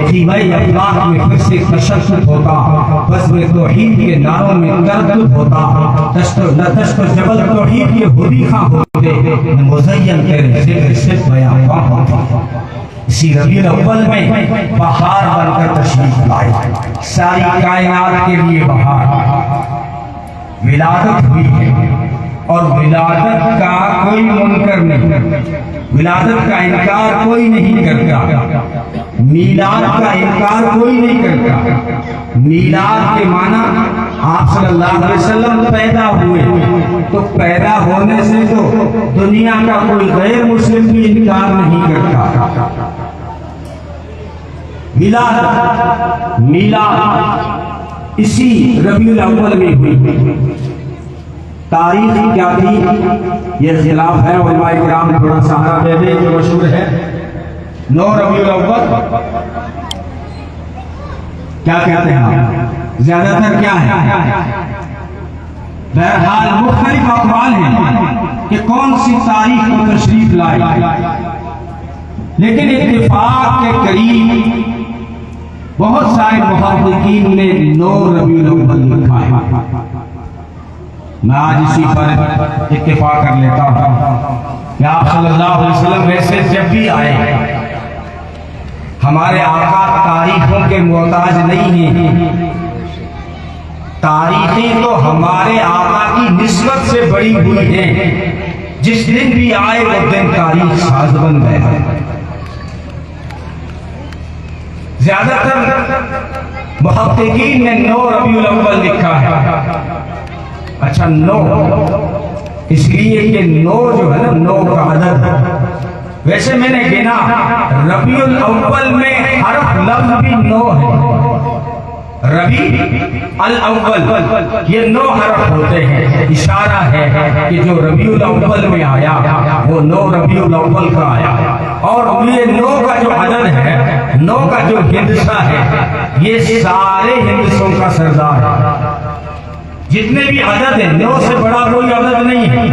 خیمہ افلاق میں پھر سے تشدد ہوتا، بزم توحید کے نعروں میں تردد ہوتا، دشت و جبل توحید کے ہودی خاں ہوتے، مزین تیرے ذکر صرف بیان ہوتا۔ اسی ربیع الاول میں بہار بن کر تشریف لائے، ساری کائنات کے لیے بہار، ولادت ہوئی ہے اور ولادت کا کوئی منکر نہیں، ولادت کا انکار کوئی نہیں کرتا، میلاد کا انکار کوئی نہیں کرتا۔ میلاد کے معنی آپ صلی اللہ علیہ وسلم پیدا ہوئے، تو پیدا ہونے سے تو دنیا کا کوئی غیر مسلم بھی انکار نہیں کرتا۔ میلاد اسی ربیع الاول میں ہوئی۔ تاریخ کیا تھی یہ خلاف ہے، علماء کرام تھوڑا سہارا دے دے جو مشہور ہے۔ 9 ربیع الاول کیا کہتے ہیں؟ زیادہ تر کیا ہے؟ بہرحال مختلف اقوال ہیں کہ کون سی تاریخ کو تشریف لائی، لیکن اتفاق کے قریب بہت سارے محققین نے 9 ربیع الاول لکھا ہے۔ میں آج اسی پر اتفاق کر لیتا ہوں کہ آپ صلی اللہ علیہ وسلم ویسے جب بھی آئے، ہمارے آقا تاریخوں کے محتاج نہیں ہیں، تاریخیں تو ہمارے آقا کی نسبت سے بڑی ہوئی ہیں، جس دن بھی آئے وہ دن تاریخ ساز بن گئے۔ زیادہ تر محققین نے 9 ربیع الاول لکھا ہے۔ اچھا 9 اس لیے کہ 9 جو ہے نا 9 کا عدد، ویسے میں نے گنا ربیع الاول میں حرف لفظ بھی 9 ہے، ربیع الاول یہ 9 حرف ہوتے ہیں، اشارہ ہے کہ جو ربیع الاول میں آیا وہ 9 ربیع الاول کا آیا، اور یہ 9 کا جو عدد ہے، 9 کا جو ہندسہ ہے، یہ سارے ہندسوں کا سردار ہے۔ جتنے بھی عدد ہیں 9 سے بڑا کوئی عدد نہیں ہے،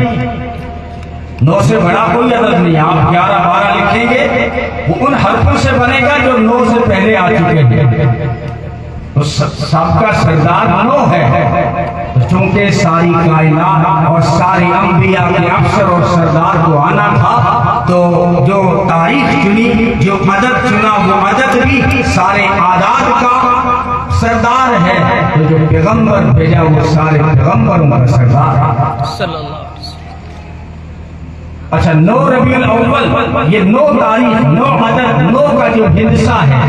9 سے بڑا کوئی عدد نہیں۔ آپ 11 12 لکھیں گے وہ ان حرفوں سے بنے گا جو 9 سے پہلے آ چکے ہیں، تو سب کا سردار 9 ہے۔ چونکہ ساری کائنات اور سارے انبیاء کے افسر اور سردار کو آنا تھا، تو جو تاریخ چنی، جو عدد چنا، وہ عدد بھی سارے اعداد کا سردار ہے، تو جو پیغمبر بھیجا وہ سارے پیغمبروں کا سردار ہے صلی اللہ علیہ وسلم۔ اچھا 9 ربیع الاول یہ 9 تاریخ، 9 عدد، 9 کا جو ہندسہ ہے،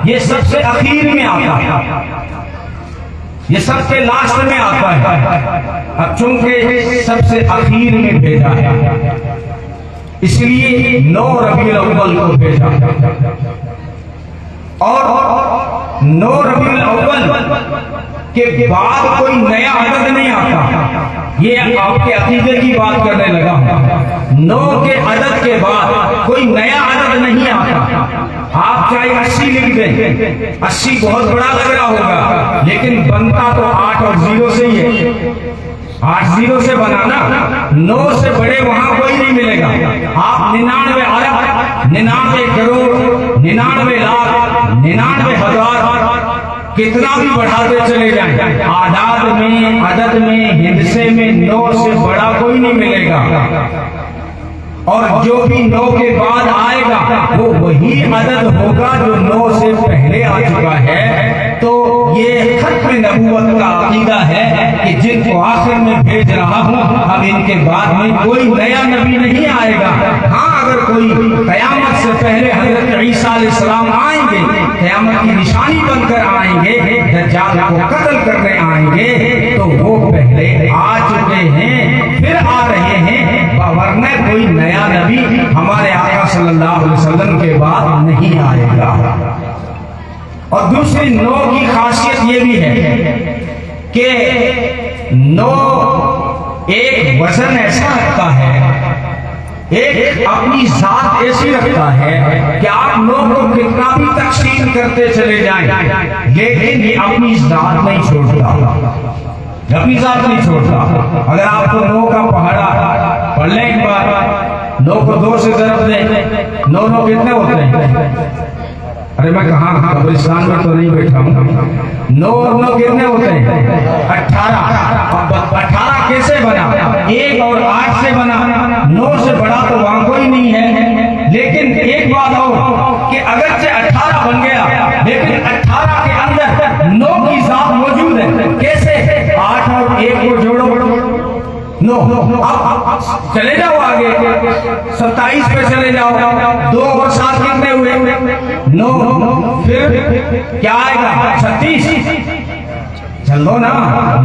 یہ سب سے اخیر میں آتا ہے، یہ سب سے لاسٹ میں آتا ہے۔ اب چونکہ سب سے اخیر میں بھیجا ہے، اس لیے 9 ربیع الاول کو بھیجا، اور 9 ربیع الاول کے بعد کوئی نیا عدد نہیں آتا۔ یہ آپ کے عقیدے کی بات کرنے لگا ہوں۔ 9 کے عدد کے بعد کوئی نیا عدد نہیں آتا۔ آپ چاہے 80 لکھ دیں، 80 بہت بڑا لگ رہا ہوگا، لیکن بنتا تو 8 اور 0 سے ہی ہے۔ 8 0 سے بنانا، 9 سے بڑے وہاں کوئی نہیں ملے گا۔ آپ 99 ارب، 99 کروڑ، 99 لاکھ، 99 ہزار کتنا بھی بڑھاتے چلے جائیں، اعداد میں، عدد میں، ہندسے میں 9 سے بڑا کوئی نہیں ملے گا۔ اور جو بھی 9 کے بعد آئے گا وہ وہی عدد ہوگا جو 9 سے پہلے آ چکا ہے۔ تو یہ ختم نبوت کا عقیدہ ہے کہ جن کو آخر میں بھیج رہا ہوں، اب ان کے بعد میں کوئی نیا نبی نہیں آئے گا۔ ہاں اگر کوئی قیامت سے پہلے حضرت عیسیٰ علیہ السلام آئیں گے، قیامت کی نشانی بن کر آئیں گے، دجال کو قتل کرنے آئیں گے، تو وہ پہلے آ چکے ہیں، پھر آ رہے ہیں، ورنہ کوئی نیا نبی ہمارے آقا صلی اللہ علیہ وسلم کے بعد نہیں آئے گا۔ اور دوسری 9 کی خاصیت یہ بھی ہے کہ 9 ایک وزن ایسا رکھتا ہے، ایک اپنی ذات ایسی رکھتا ہے کہ آپ 9 کو کتنا بھی تقسیم کرتے چلے جائیں، لیکن یہ اپنی ذات نہیں چھوڑتا، اپنی ذات نہیں چھوڑتا۔ اگر آپ کو 9 کا پہاڑا پڑھ لیں ایک بار، 9 کو 2 سے ضرب دیں، 9 9 کتنے ہوتے ہیں؟ ارے میں کہاں قبرستان میں تو نہیں بیٹھا ہوں. 9 اور 9 کتنے ہوتے ہیں؟ 18. 18 کیسے بنا؟ 1 اور 8 سے بنا. 9 سے بڑا تو وہاں کوئی نہیں ہے. لیکن ایک بات اور کہ اگرچہ 18 بن گیا لیکن 18 کے اندر 9 کی ذات موجود ہے. کیسے؟ 8 اور 1 کو جوڑو 9. اب چلے جاؤ آگے 27 پہ چلے جاؤ. 2 اور 7 کتنے ہوئے؟ 9. پھر کیا آئے گا؟ 36. چلو نا.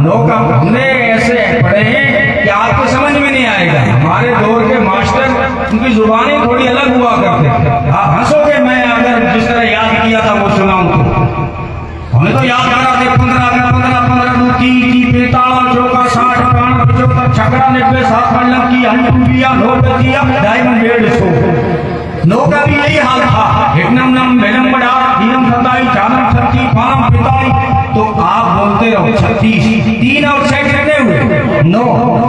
9 کا ہم نے ایسے پڑھے ہیں کہ آپ کو سمجھ میں نہیں آئے گا. ہمارے دور کے ماسٹر ان کی زبانیں تھوڑی الگ ہوا کرتے. آپ ہنسو گے میں اگر جس طرح یاد کیا تھا وہ سناؤں تو. ہمیں تو یاد آ رہا تھا 15 2 3 45 چوکا 60 55 چھکڑا 90 7 ملک کی ہنڈیا نوٹیا ڈائمنڈ 150. 9 کا بھی یہی حال تھا. ایکنم نم بینم بڑا دینم 27 چارم 36 پانم 45. تو آپ بولتے رہو 36. 3 اور 6 کتنے ہوئے؟ 9.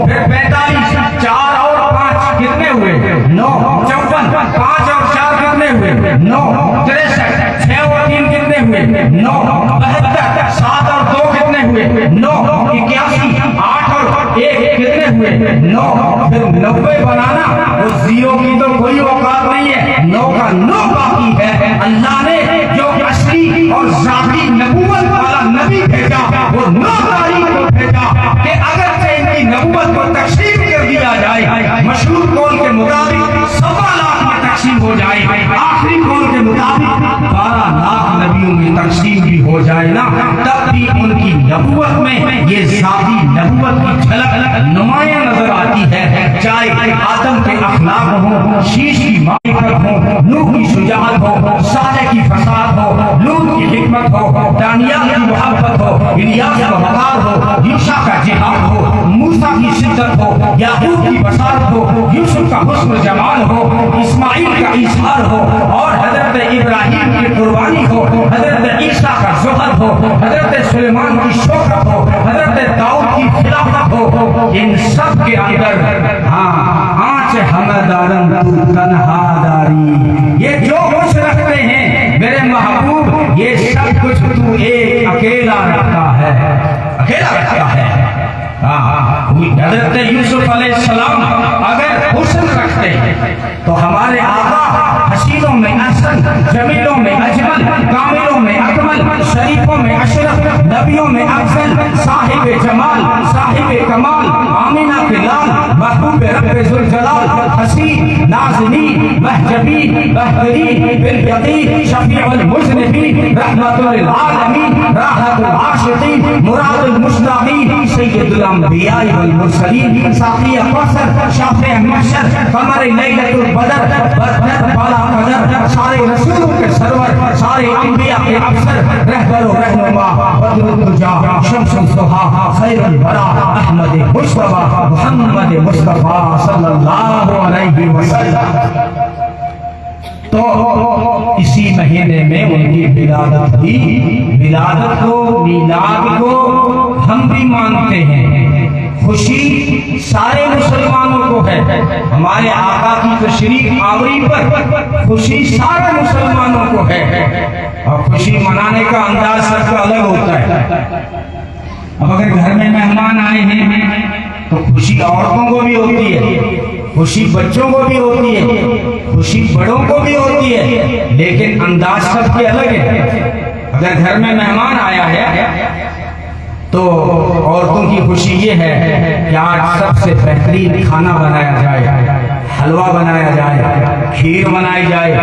پھر 45. 4 اور 5 کتنے ہوئے؟ 9. 54. 5 اور 4 کتنے ہوئے؟ 9. 63. 6 اور 3 کتنے ہوئے؟ 9. 72. 7 اور 2 کتنے ہوئے؟ 9. 81. 8 اور 1 کتنے ہوئے؟ 9. پھر 90 بنانا وہ 0 کی تو کوئی اوقات نہیں ہے. 9 کا 9 باقی ہے. اللہ نے جو اصلی اور ذاتی نبوت والا نبی بھیجا وہ 9 تاریخ کو بھیجا کہ اگرچہ ان کی نبوت کو تقسیم کر دیا جائے مشہور قول کے مطابق 1.25 لاکھ میں تقسیم ہو جائے, آخری قول کے مطابق 12 لاکھ نبیوں میں تقسیم بھی ہو جائے نا, تب بھی ان کی نبوت میں یہ ذاتی نبوت کی جھلک نمایاں نظر آتی ہے. چاہے آدم کے اخلاق ہو, شیش کی معرفت ہو, نوح کی شجاعت ہو, صالح کی فساد ہو, لوط کی حکمت ہو, دانیال کی محبت ہو, الیاس کا وقار ہو, یوشع کا جہاد ہو, موسیٰ کی شدت ہو, یعقوب کی بصارت ہو, یوسف کا حسن جمال ہو, اسماعیل کا اظہار ہو, اور حضرت ابراہیم کی قربانی ہو, حضرت عیسیٰ کا زہد ہو, حضرت سلیمان کی شوکت ہو, حضرت داؤد کی خلافت ہو. ان سب کے اندر آنچ ہمدارن تو تنہا داری, یہ جو کچھ رکھتے ہیں میرے محبوب یہ سب کچھ تو ایک اکیلا رکھتا ہے, اکیلا رکھتا ہے. حضرت یوسف علیہ السلام اگر حسن رکھتے تو ہمارے آقا حسینوں میں احسن, جمیلوں میں اجمل, کاملوں میں اکمل, شریفوں میں اشرف, نبیوں میں افضل, صاحب جمال, صاحب کمال, آمینہ کے لال, محبوب رب ذوالجلال, حسین, نازنین, محجبین, بہترین, بالیقین, شفیع المذنبین, رحمت للعالمین, راحت العاشقین, مراد المشتاقین, سید الانبیاء والمرسلین, ساقی کوثر, شافع محشر, قمر لیلۃ البدر, بدر بالا قدر, سارے رسولوں کے سرور, سارے انبیاء کے افسر, رہبر و رہنما, بدر الدجا, شمس الضحیٰ, خیر الورا, احمد مصطفیٰ, محمد مصطفیٰ صلی اللہ علیہ وسلم. تو اسی مہینے میں ان کی ولادت ہوئی. ولادت کو, میلاد کو ہم بھی مانتے ہیں. خوشی سارے مسلمانوں کو ہے. ہمارے آقا کی تشریف آوری پر خوشی سارے مسلمانوں کو ہے, اور خوشی منانے کا انداز سب کا الگ ہوتا ہے. اب اگر گھر میں مہمان آئے ہیں تو خوشی عورتوں کو بھی ہوتی ہے, خوشی بچوں کو بھی ہوتی ہے, خوشی بڑوں کو بھی ہوتی ہے, لیکن انداز سب کے الگ ہے. اگر گھر میں مہمان آیا ہے تو عورتوں کی خوشی یہ ہے کہ آج سب سے بہترین کھانا بنایا جائے, حلوہ بنایا جائے, کھیر بنائی جائے,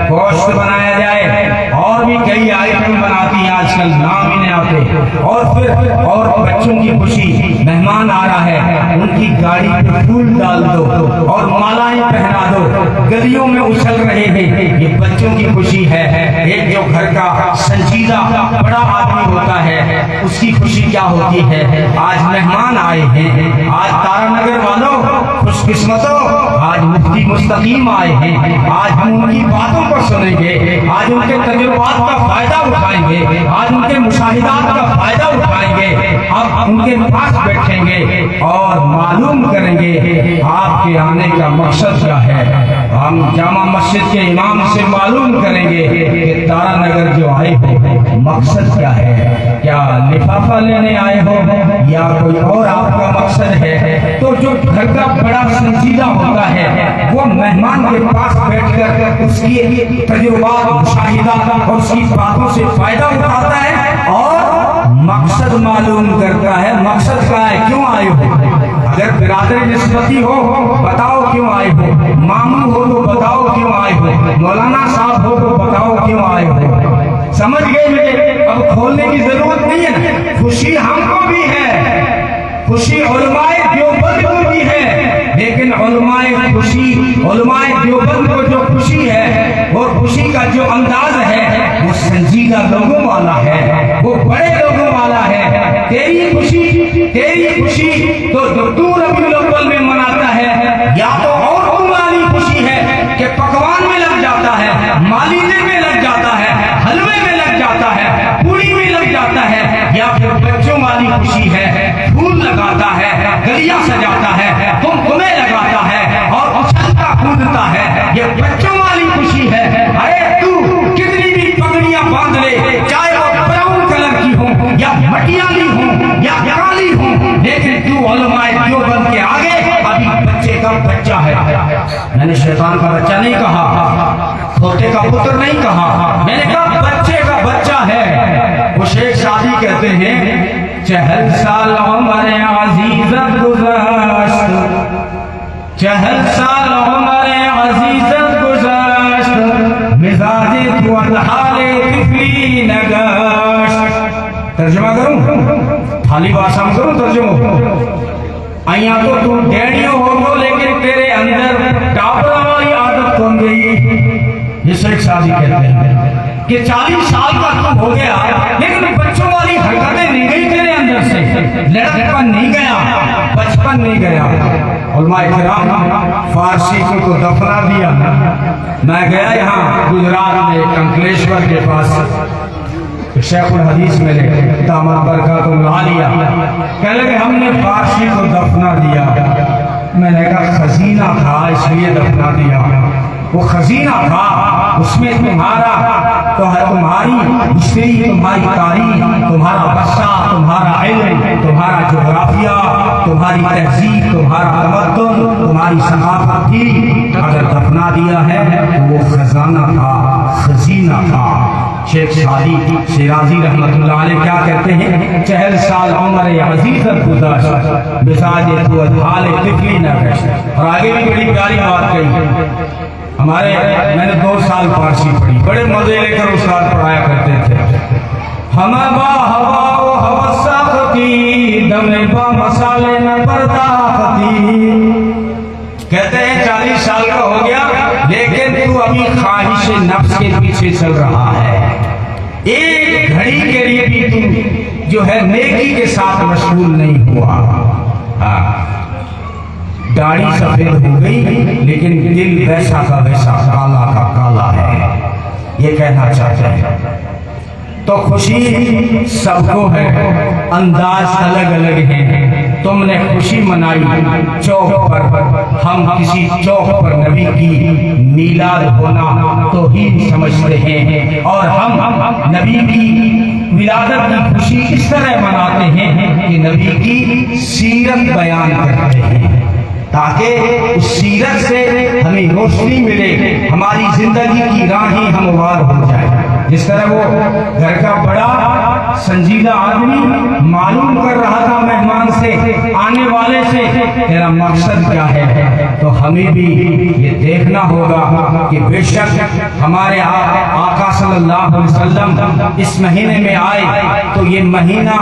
گوشت بنایا جائے, اور بھی کئی آئٹم بناتی ہیں آج کل, نام ہی نہیں آتے. اور پھر اور بچوں کی خوشی, مہمان آ رہا ہے ان کی گاڑی پہ پھول ڈال دو اور مالائیں پہنا دو, گلیوں میں اچھل رہے ہیں, یہ بچوں کی خوشی ہے. ایک جو گھر کا سنجیدہ بڑا آدمی ہوتا ہے اس کی خوشی کیا ہوتی ہے, آج مہمان آئے ہیں, آج تارا نگر والوں خوش قسمتوں, آج مفتی مستقیم آئے ہیں, آج ہم ان کی باتوں کو سنیں گے, آج ان کے تجربات کا فائدہ اٹھائیں گے, آج ان کے مشاہدات کا فائدہ اٹھائیں گے. اب ان کے پاس بیٹھیں گے اور معلوم کریں گے آپ کے آنے کا مقصد کیا ہے. ہم جامع مسجد کے امام سے معلوم کریں گے کہ تارا جواہرہ نگر جو آئے ہو مقصد کیا ہے؟ کیا لفافہ لینے آئے ہو یا کوئی اور آپ کا مقصد ہے؟ تو جو گھر کا بڑا سنجیدہ ہوتا ہے وہ مہمان کے پاس بیٹھ کر اس کی تجربات، مشاہدہ اور اس کی باتوں سے فائدہ اٹھاتا ہے اور مقصد معلوم کرتا ہے۔ مقصد کیا ہے؟ کیوں آئے ہو؟ اگر برادر نسبتی ہو بتاؤ کیوں آئے ہو، ماموں ہو تو بتاؤ کیوں آئے ہو، مولانا صاحب ہو تو بتاؤ کیوں آئے ہو۔ سمجھ گئے مجھے؟ اب کھولنے کی ضرورت نہیں ہے۔ خوشی ہم کو بھی ہے، خوشی علماء دیوبند کو بھی ہے، لیکن علماء دیوبند کو جو خوشی ہے اور خوشی کا جو انداز ہے وہ سنجیدہ لوگوں والا ہے، وہ بڑے لوگوں والا ہے۔ تیری خوشی تو تو ربیع الاول میں مناتا ہے، یا تو عورتوں والی خوشی ہے کہ پکوان میں لگ جاتا ہے، مالیدے میں لگ جاتا ہے، حلوے میں لگ جاتا ہے، پوری میں لگ جاتا ہے، یا پھر بچوں والی خوشی ہے، پھول لگاتا ہے، گلیا سجاتا ہے، قمقمے لگاتا ہے اور اچھلتا کودتا ہے، یہ بچوں والی خوشی ہے۔ ارے تو کتنی بھی پگڑیاں باندھ لے، چاہے وہ براؤن کلر کی ہوں یا مٹیالی ہوں یا کالی ہوں، لیکن تو علماء دیوبند کے آگے ابھی بچے کا بچہ ہے۔ میں نے شیطان کا بچہ نہیں کہا، کھوتے کا پتر نہیں کہا، میں نے کہا بچے کا بچہ ہے۔ وہ شیخ شادی کہتے ہیں 40 سال عمر عزیزت گزشت، 40 سال عمر عزیزت گزشت، مزاج تو حال طفلی نگشت۔ ترجمہ کروں؟ تھالی باشام کروں ترجمہ؟ آئیاں تو ڈیڑیوں ہو گو لیکن تیرے اندر ٹاپرہ والی عادت کون گئی؟ یہ شیخ شادی کہتے ہیں کہ 40 سال کا تو ہو گیا لیکن بچوں والی حرکتیں نہیں گئی تیرے اندر سے، لڑکپن نہیں گیا، بچپن نہیں گیا۔ علماء کرام فارسی کو تو دفنا دیا۔ میں گیا یہاں گجرات میں کنکلیشور کے پاس، شیخ الحدیث ملے، دامت برکات اللہ لیا، کہنے لگے ہم نے فارسی کو دفنا دیا۔ میں نے کہا خزینہ تھا اس لیے دفنا دیا، وہ خزینہ تھا، اس میں تمہارا تو ہے، تمہاری ہسٹری، تمہاری تاریخ، تمہارا ورثہ، تمہارا علم، تمہارا جغرافیہ، تمہاری تہذیب، تمہارا تمدن، تمہاری ثقافت تھی۔ اگر دفنا دیا ہے تو وہ خزانہ تھا، خزینہ تھا۔ شیخ شادی شیرازی رحمت اللہ علیہ کیا کہتے ہیں؟ 40 سال عمر عزیزت گزشت، مزاج تو حال طفلی نگشت۔ اور آگے بھی بڑی پیاری بات کہی۔ میں نے 2 سال فارسی پڑھی، بڑے مزے لے کر استاد پڑھایا کرتے تھے۔ ہم با ہوا و حوثہ خطی، دم با مسالے نہ برداختی۔ کہتے ہیں 40 سال کا ہو گیا لیکن تو ابھی خواہش نفس کے پیچھے چل رہا ہے، ایک گھڑی کے لیے بھی تو جو ہے نیکی کے ساتھ مشغول نہیں ہوا۔ داڑھی سفید ہو گئی لیکن دل ویسا کا ویسا، کالا کا کالا ہے، یہ کہنا چاہتے ہیں۔ تو خوشی سب کو ہے، انداز الگ الگ ہیں۔ تم نے خوشی منائی چوک پر، ہم کسی چوک پر نبی کی میلاد ہونا توہین سمجھتے ہیں، اور ہم نبی کی ولادت کی خوشی اس طرح مناتے ہیں کہ نبی کی سیرت بیان کرتے ہیں، تاکہ اس سیرت سے ہمیں روشنی ملے، ہماری زندگی کی راہیں ہموار ہو جائے۔ جس طرح وہ گھر کا بڑا سنجیدہ آدمی معلوم کر رہا تھا مہمان سے، آنے والے سے، تیرا مقصد کیا ہے، تو ہمیں بھی یہ دیکھنا ہوگا کہ بے شک ہمارے آقا صلی اللہ علیہ وسلم اس مہینے میں آئے تو یہ مہینہ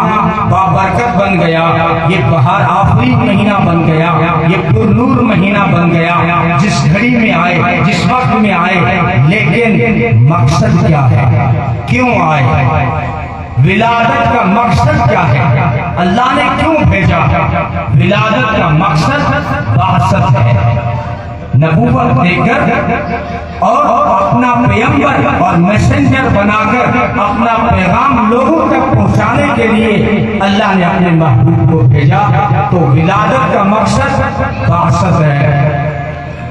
بابرکت بن گیا، یہ بہار آفرین مہینہ بن گیا، یہ پر نور مہینہ بن گیا، جس گھڑی میں آئے، جس وقت میں آئے، لیکن مقصد کیا ہے، کیوں آئے، ولادت کا مقصد کیا ہے، اللہ نے کیوں بھیجا؟ ولادت کا مقصد بعثت ہے، نبوت دے کر اور اپنا پیغمبر اور میسنجر بنا کر اپنا پیغام لوگوں تک پہنچانے کے لیے اللہ نے اپنے محبوب کو بھیجا۔ تو ولادت کا مقصد بعثت ہے۔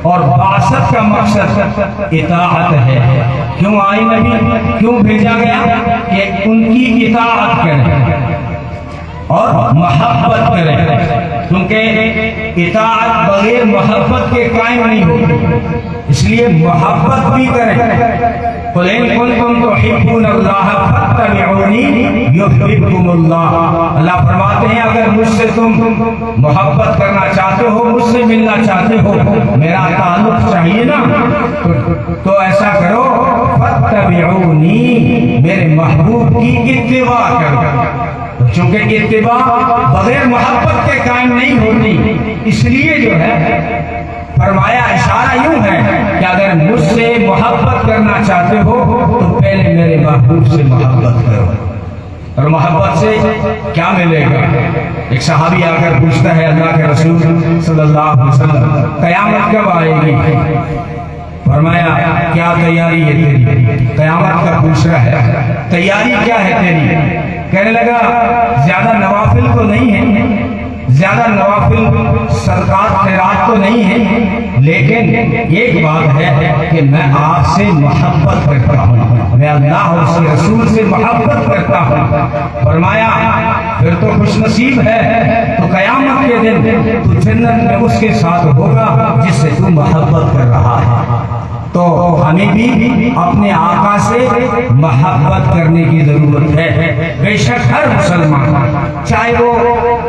اور بعثت کا مقصد اطاعت ہے۔ کیوں آئی نبی، کیوں بھیجا گیا؟ کہ ان کی اطاعت کریں اور محبت کریں، کیونکہ اطاعت بغیر محبت کے قائم نہیں ہوتی، اس لیے محبت بھی کریں۔ قُلْ إِن كُنتُمْ تُحِبُّونَ اللَّهَ فَاتَّبِعُونِي يُحْبِبْكُمُ اللَّهُ۔ اللہ فرماتے ہیں اگر مجھ سے تم محبت کرنا چاہتے ہو، مجھ سے ملنا چاہتے ہو، میرا تعلق چاہیے نا، تو ایسا کرو فَاتَّبِعُونِي، میرے محبوب کی اتباع کرو۔ چونکہ اتباع بغیر محبت کے قائم نہیں ہوتی، اس لیے جو ہے فرمایا، اشارہ یوں ہے کہ اگر مجھ سے محبت کرنا چاہتے ہو تو پہلے میرے محبوب سے محبت کرو۔ اور محبت سے کیا ملے گا؟ ایک صحابی آ کر پوچھتا ہے اللہ کے رسول صلی اللہ علیہ وسلم قیامت کب آئے گی؟ فرمایا کیا تیاری ہے تیری؟ قیامت کا پوچھ رہا ہے تیاری کیا ہے تیری؟ کہنے لگا زیادہ نوافل تو نہیں ہے، زیادہ نوافل صدقات خیرات تو نہیں ہے، لیکن ایک بات ہے کہ میں آپ سے محبت کرتا ہوں، میں اللہ اور اس کے رسول سے محبت کرتا ہوں۔ فرمایا پھر تو خوش نصیب ہے، تو قیامت کے دن تو جنت میں اس کے ساتھ ہوگا جس سے تو محبت کر رہا ہے۔ تو ہمیں بھی اپنے آقا سے محبت کرنے کی ضرورت ہے۔ بے شک ہر مسلمان چاہے وہ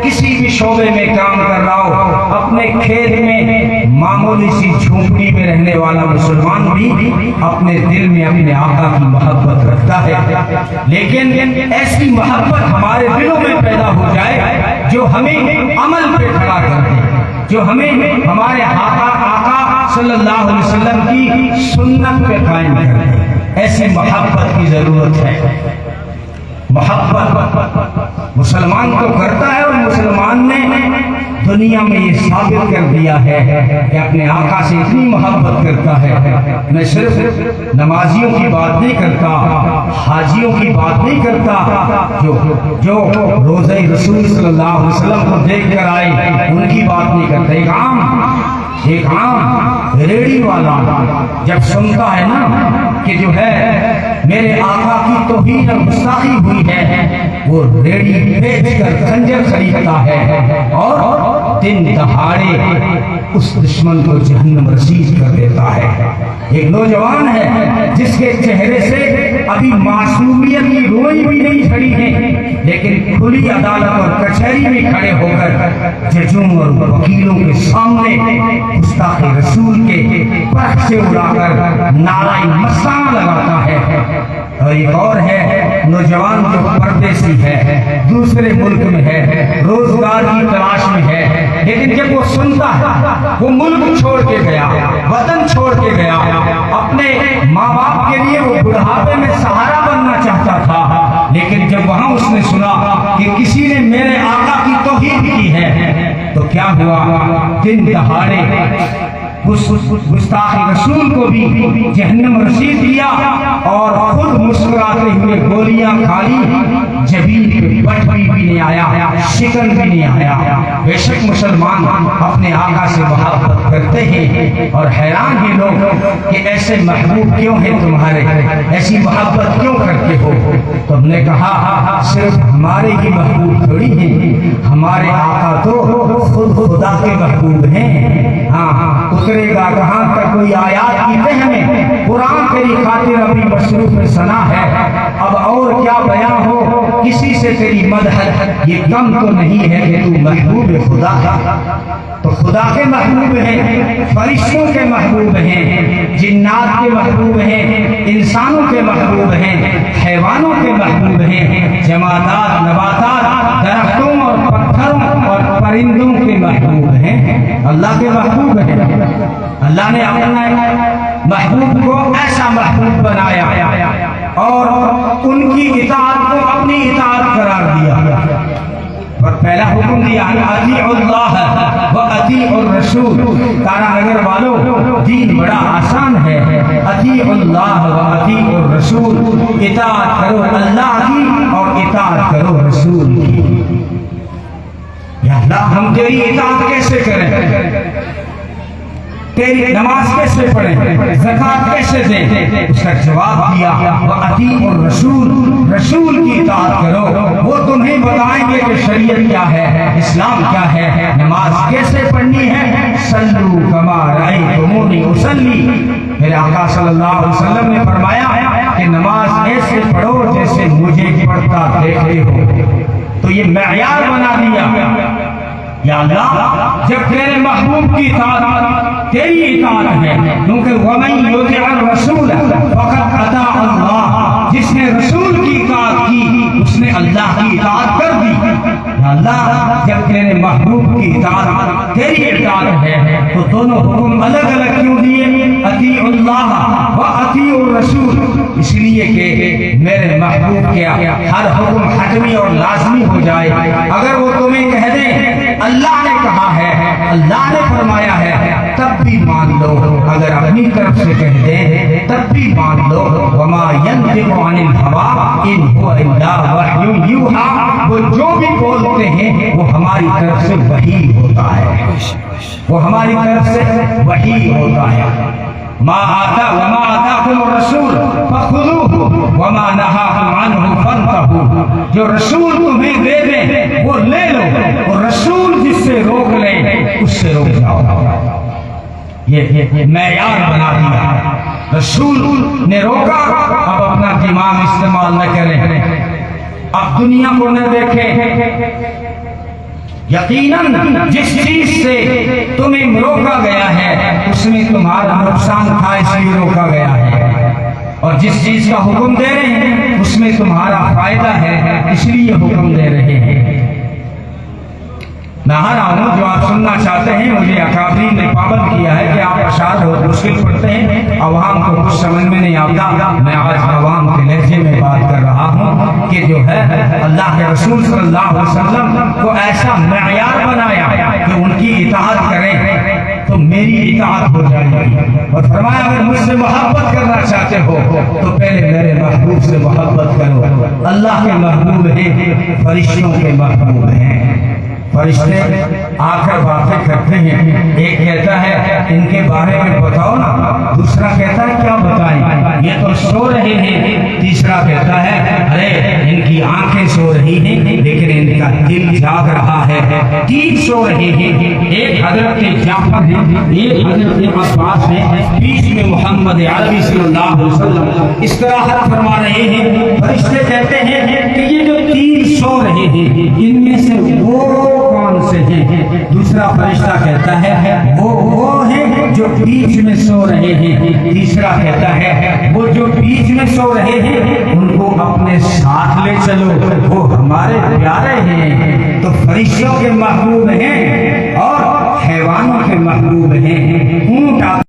کسی بھی شعبے میں کام کر رہا ہو، اپنے کھیت میں معمولی سی جھونپڑی میں رہنے والا مسلمان بھی اپنے دل میں اپنے آقا کی محبت رکھتا ہے، لیکن ایسی محبت ہمارے دلوں میں پیدا ہو جائے جو ہمیں عمل پہ کھڑا کر دے، جو ہمیں ہمارے آقا صلی اللہ علیہ وسلم کی سنت پہ قائم کر دے۔ ایسی محبت کی ضرورت ہے۔ محبت مسلمان تو کرتا ہے، اور مسلمان نے دنیا میں یہ ثابت کر دیا ہے کہ اپنے آقا سے اتنی محبت کرتا ہے۔ میں صرف نمازیوں کی بات نہیں کرتا، حاجیوں کی بات نہیں کرتا، جو روزہ رسول صلی اللہ علیہ وسلم کو دیکھ کر آئے ان کی بات نہیں کرتا۔ ایک عام ریڑی والا جب سنتا ہے نا کہ جو ہے میرے آقا کی توہین اور گستاخی ہوئی ہے، وہ ریڑی بیچ کر خنجر خریدتا ہے اور دن دہاڑے اس دشمن کو جہنم رسید کر دیتا ہے۔ ایک نوجوان ہے جس کے چہرے سے ابھی معصومیت کی روئی بھی نہیں جھڑی ہے، لیکن کھلی عدالت اور کچہری میں کھڑے ہو کر ججوں اور وکیلوں کے سامنے گستاخ رسول کے پرکھ سے اڑا کر نعرہ مستانہ لگاتا ہے۔ اور ایک اور ہے نوجوان جو پردیسی ہے، دوسرے ملک میں ہے، روزگار کی تلاش میں ہے، لیکن جب وہ سنتا ہے وہ ملک چھوڑ کے گیا، وطن چھوڑ کے گیا، اپنے ماں باپ کے لیے وہ بڑھاپے میں سہارا بننا چاہتا تھا، لیکن جب وہاں اس نے سنا کہ کسی نے میرے آقا کی توہین کی ہے تو کیا ہوا؟ دن دہاڑے گستاخ رسول کو بھی جہنم رسید دیا اور خود مسکراتے ہوئے گولیاں کھا لی، جبین پہ بٹ بھی نہیں آیا، شکن بھی نہیں آیا۔ بے شک مسلمان اپنے آقا سے محبت کرتے ہیں، اور حیران ہیں لوگ کہ ایسے محبوب کیوں ہیں تمہارے، ایسی محبت کیوں کرتے ہو؟ تو ہم نے کہا صرف ہمارے ہی محبوب تھوڑی ہیں، ہمارے آقا تو خود خدا کے محبوب ہیں۔ ہاں اترے گا کہاں تک کوئی آیات کی تہ میں، قرآن تیری خاطر ابھی مصروف ثنا ہے، اب اور کیا بیان ہو کسی سے تیری مدح، یہ کم تو نہیں ہے کہ تو محبوب خدا ہے۔ تو خدا کے محبوب ہیں، فرشتوں کے محبوب ہیں، جنات کے محبوب ہیں، انسانوں کے محبوب ہیں، حیوانوں کے محبوب ہیں، جمادات، نباتات، درختوں اور پتھروں اور پرندوں کے محبوب ہیں، اللہ کے محبوب ہیں۔ اللہ نے اپنا محبوب کو ایسا محبوب بنایا اور ان کی اطاعت کو اپنی اطاعت قرار دیا، اور پہلا حکم دیا اطیعوا اللہ و اطیعوا الرسول۔ تارا نگر والوں دین بڑا آسان ہے، اطیعوا اللہ و اطیعوا الرسول، اطاعت کرو اللہ کی اور اطاعت کرو رسول کی۔ یا اللہ ہم تیری اطاعت کیسے کریں؟ تیری نماز کیسے پڑھیں، زکات کیسے دیں؟ اس کا جواب دیا وَأَطِیعُوا الرَّسُولَ، رسول کی اطاعت کرو، وہ تمہیں بتائیں گے کہ شریعت کیا ہے، اسلام کیا ہے، نماز کیسے پڑھنی ہے۔ صلوا کما رأیتمونی اصلی، میرے آقا صلی اللہ علیہ وسلم نے فرمایا کہ نماز ایسے پڑھو جیسے مجھے پڑھتا دیکھتے ہو۔ تو یہ معیار بنا دیا، یا اللہ جب تیرے محبوب کی اطاعت تیری اطاعت ہے، کیونکہ وَمَن يُطِعِ الرَّسُولَ فَقَدْ أَطَاعَ اللَّهَ، جس نے رسول کی اطاعت کی اس نے اللہ کی اطاعت کر دی۔ یا اللہ جب تیرے محبوب کی اطاعت تیری اطاعت ہے تو دونوں حکم الگ الگ کیوں دیے؟ اطیعوا اللہ و اطیعوا الرسول، اس لیے کہ میرے محبوب کے ہر حکم حتمی اور لازمی ہو جائے۔ اگر وہ تمہیں کہہ دیں اللہ نے کہا ہے، اللہ نے فرمایا ہے، تب بھی مان لو، اگر اپنی طرف سے کہہ دیں تب بھی مان لو۔ وما ينطق عن الهوى ان هو الا وحی یوحی، وہ جو بھی بولتے ہیں وہ ہماری طرف سے وحی ہوتا ہے، وہ ہماری طرف سے وحی ہوتا ہے۔ وما آتاکم الرسول فخذوہ وما نہاکم عنہ فانتہوا، جو رسول تمہیں دے دیں وہ لے لو، اور رسول جس سے روک لے اس سے روک جاؤ۔ یہ معیار بنا دیا، رسول نے روکا، اب اپنا دماغ استعمال نہ کریں، اب دنیا کو نہ دیکھیں۔ یقیناً جس چیز سے تمہیں روکا گیا ہے اس میں تمہارا نقصان تھا، اس لیے روکا گیا ہے، اور جس چیز کا حکم دے رہے ہیں اس میں تمہارا فائدہ ہے، اس لیے حکم دے رہے ہیں۔ میں ہر ہوں جو آپ سننا چاہتے ہیں، مجھے اکابرین نے پابند کیا ہے کہ آپ اشعار بہت مشکل پڑھتے ہیں، عوام کو کچھ سمجھ میں نہیں آتا۔ میں آج عوام کے لہجے میں بات کر رہا ہوں کہ جو ہے اللہ کے رسول صلی اللہ علیہ وسلم کو ایسا معیار بنایا کہ ان کی اطاعت کریں تو میری اطاعت ہو جائے گی، اور فرمایا اگر مجھ سے محبت کرنا چاہتے ہو تو پہلے میرے محبوب سے محبت کرو۔ اللہ کے محبوب ہیں، فرشتوں کے محبوب ہیں۔ فرشتے آ کر باتیں کرتے ہیں، ایک کہتا ہے ان کے بارے میں بتاؤ نا، دوسرا کہتا ہے کیا بتائیں، یہ تو سو رہے ہیں، تیسرا کہتا ہے ارے ان کی آنکھیں سو رہی ہیں لیکن ان کا دل جاگ رہا ہے۔ تین سو رہے ہیں، ایک حضرت جعفر ہے، ایک حضرت عباس ہے، بیچ میں محمد عربی صلی اللہ علیہ وسلم استراحت فرما رہے ہیں۔ فرشتے کہتے ہیں کہ یہ جو تین سو رہے ہیں ان میں سے وہ کون سے ہیں؟ دوسرا فرشتہ کہتا ہے وہ ہیں جو بیچ میں سو رہے ہیں۔ تیسرا کہتا ہے وہ جو بیچ میں سو رہے ہیں ان کو اپنے ساتھ لے چلو، وہ ہمارے پیارے ہیں۔ تو فرشتوں کے محبوب ہیں